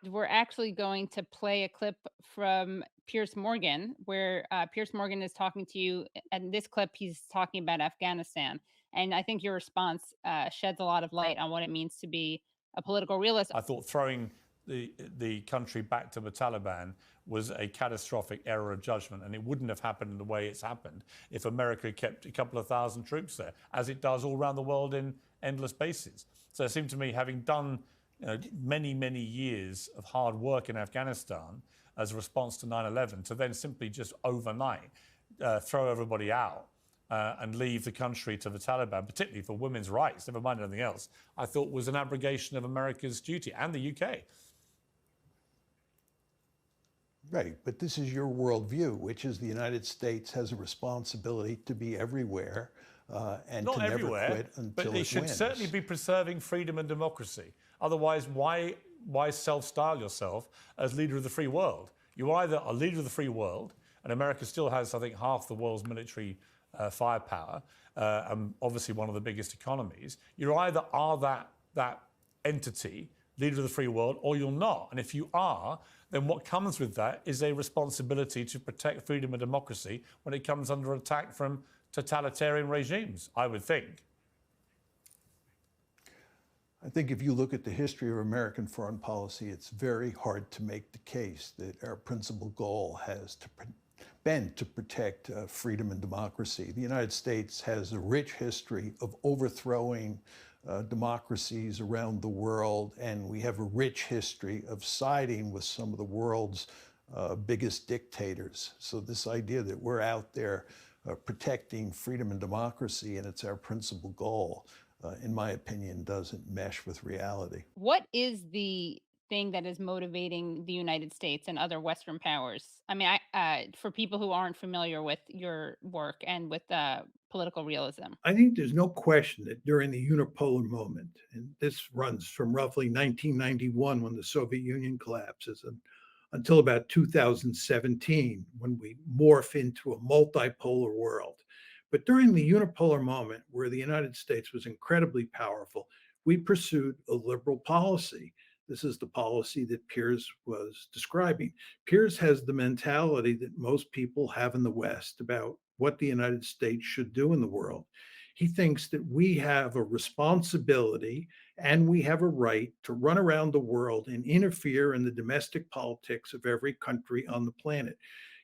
We're actually going to play a clip from Piers Morgan, where Piers Morgan is talking to you. And this clip, he's talking about Afghanistan. And I think your response sheds a lot of light on what it means to be a political realist. I thought throwing the country back to the Taliban was a catastrophic error of judgment, and it wouldn't have happened in the way it's happened if America kept a couple of thousand troops there, as it does all around the world in endless bases. So it seemed to me, having done many, many years of hard work in Afghanistan as a response to 9/11, to then simply just overnight throw everybody out and leave the country to the Taliban, particularly for women's rights, never mind anything else, I thought was an abrogation of America's duty, and the UK. Right, but this is your worldview, which is the United States has a responsibility to be everywhere and Not to never everywhere, quit until but it should wins. certainly be preserving freedom and democracy. Otherwise, why self-style yourself as leader of the free world? You either are leader of the free world, and America still has, I think, half the world's military firepower, and obviously one of the biggest economies. You either are that entity, leader of the free world, or you're not. And if you are, then what comes with that is a responsibility to protect freedom and democracy when it comes under attack from totalitarian regimes, I would think. I think if you look at the history of American foreign policy, it's very hard to make the case that our principal goal has been to protect freedom and democracy. The United States has a rich history of overthrowing democracies around the world, and we have a rich history of siding with some of the world's biggest dictators. So this idea that we're out there protecting freedom and democracy and it's our principal goal, in my opinion, doesn't mesh with reality. What is the thing that is motivating the United States and other Western powers? I mean, for people who aren't familiar with your work and with political realism. I think there's no question that during the unipolar moment, and this runs from roughly 1991 when the Soviet Union collapses and until about 2017 when we morph into a multipolar world. But during the unipolar moment where the United States was incredibly powerful, we pursued a liberal policy. This is the policy that Piers was describing. Piers has the mentality that most people have in the West about what the United States should do in the world. He thinks that we have a responsibility and we have a right to run around the world and interfere in the domestic politics of every country on the planet.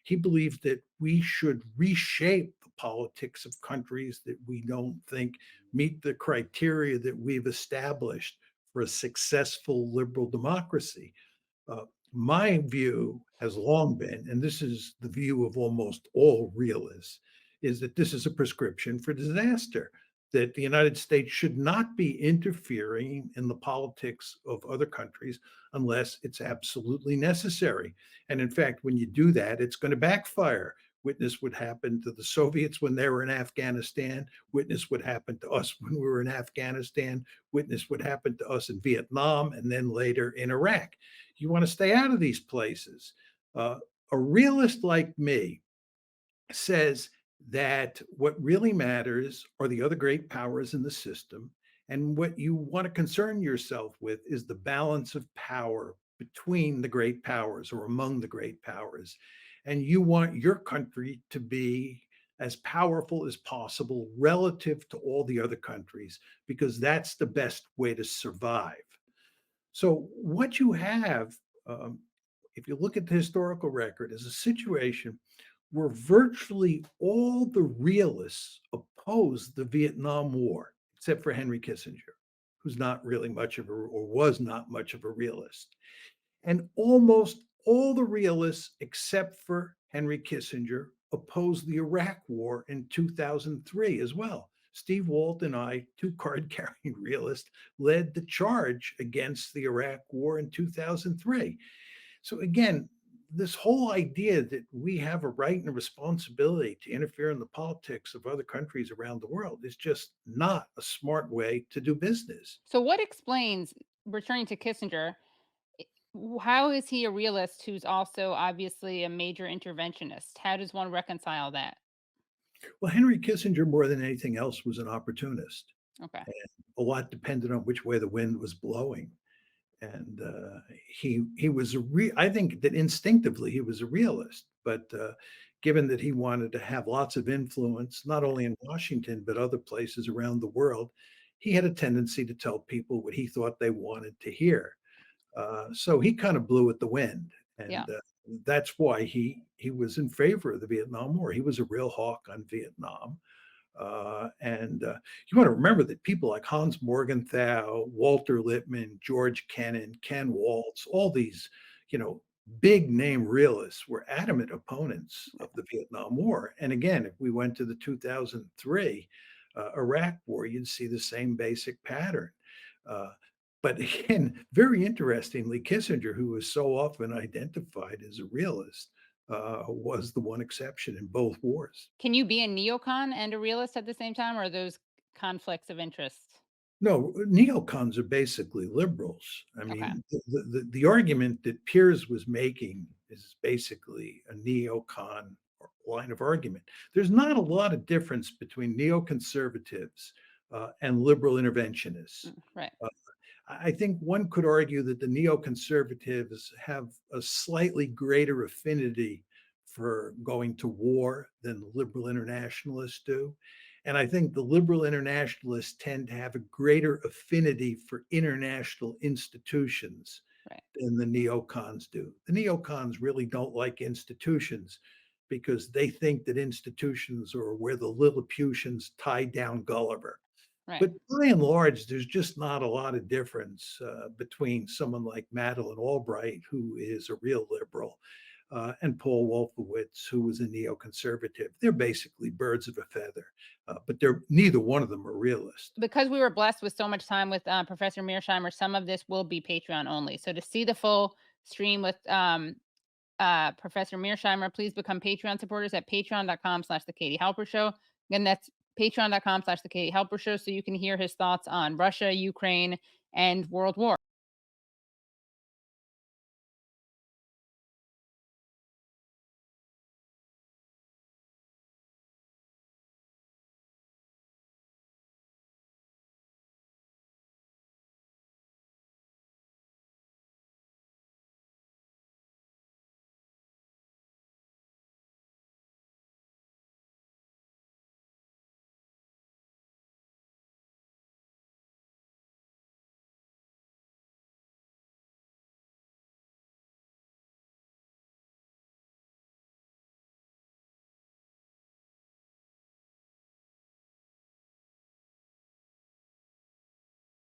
He believes that we should reshape the politics of countries that we don't think meet the criteria that we've established for a successful liberal democracy. My view has long been, and this is the view of almost all realists, is that this is a prescription for disaster, that the United States should not be interfering in the politics of other countries unless it's absolutely necessary. And in fact, when you do that, it's going to backfire. Witness what happened to the Soviets when they were in Afghanistan. Witness what happened to us when we were in Afghanistan. Witness what happened to us in Vietnam and then later in Iraq. You want to stay out of these places. A realist like me says that what really matters are the other great powers in the system. And what you want to concern yourself with is the balance of power between the great powers or among the great powers. And you want your country to be as powerful as possible relative to all the other countries, because that's the best way to survive. So what you have, if you look at the historical record, is a situation where virtually all the realists opposed the Vietnam War, except for Henry Kissinger, who's not really much of a, or was not much of a realist. And almost all the realists, except for Henry Kissinger, opposed the Iraq War in 2003 as well. Steve Walt and I, two card-carrying realists, led the charge against the Iraq War in 2003. So again, this whole idea that we have a right and a responsibility to interfere in the politics of other countries around the world is just not a smart way to do business. So, what explains, returning to Kissinger, how is he a realist who's also obviously a major interventionist? How does one reconcile that? Well, Henry Kissinger, more than anything else, was an opportunist. Okay. A lot depended on which way the wind was blowing. And he was I think that instinctively he was a realist, but given that he wanted to have lots of influence, not only in Washington but other places around the world, he had a tendency to tell people what he thought they wanted to hear. So he kind of blew at the wind, Yeah. and that's why he was in favor of the Vietnam War. He was a real hawk on Vietnam. And you want to remember that people like Hans Morgenthau, Walter Lippmann, George Kennan, Ken Waltz, all these, you know, big name realists were adamant opponents of the Vietnam War. And again, if we went to the 2003 Iraq War, you'd see the same basic pattern. Uh, but again, very interestingly, Kissinger, who was so often identified as a realist, was the one exception in both wars. Can you be a neocon and a realist at the same time, or are those conflicts of interest? No, neocons are basically liberals. I Okay. mean, the argument that Piers was making is basically a neocon line of argument. There's not a lot of difference between neoconservatives and liberal interventionists. Right. Uh, I think one could argue that the neoconservatives have a slightly greater affinity for going to war than the liberal internationalists do. And I think the liberal internationalists tend to have a greater affinity for international institutions Right. than the neocons do. The neocons really don't like institutions because they think that institutions are where the Lilliputians tied down Gulliver. Right. But by and large, there's just not a lot of difference between someone like Madeleine Albright, who is a real liberal, and Paul Wolfowitz, who was a neoconservative. They're basically birds of a feather, but they're neither one of them are realist. Because we were blessed with so much time with Professor Mearsheimer, some of this will be Patreon only. So to see the full stream with Professor Mearsheimer, please become Patreon supporters at patreon.com/the Katie Halper Show. Again, that's patreon.com/the Katie Halper Show. So you can hear his thoughts on Russia, Ukraine, and World War.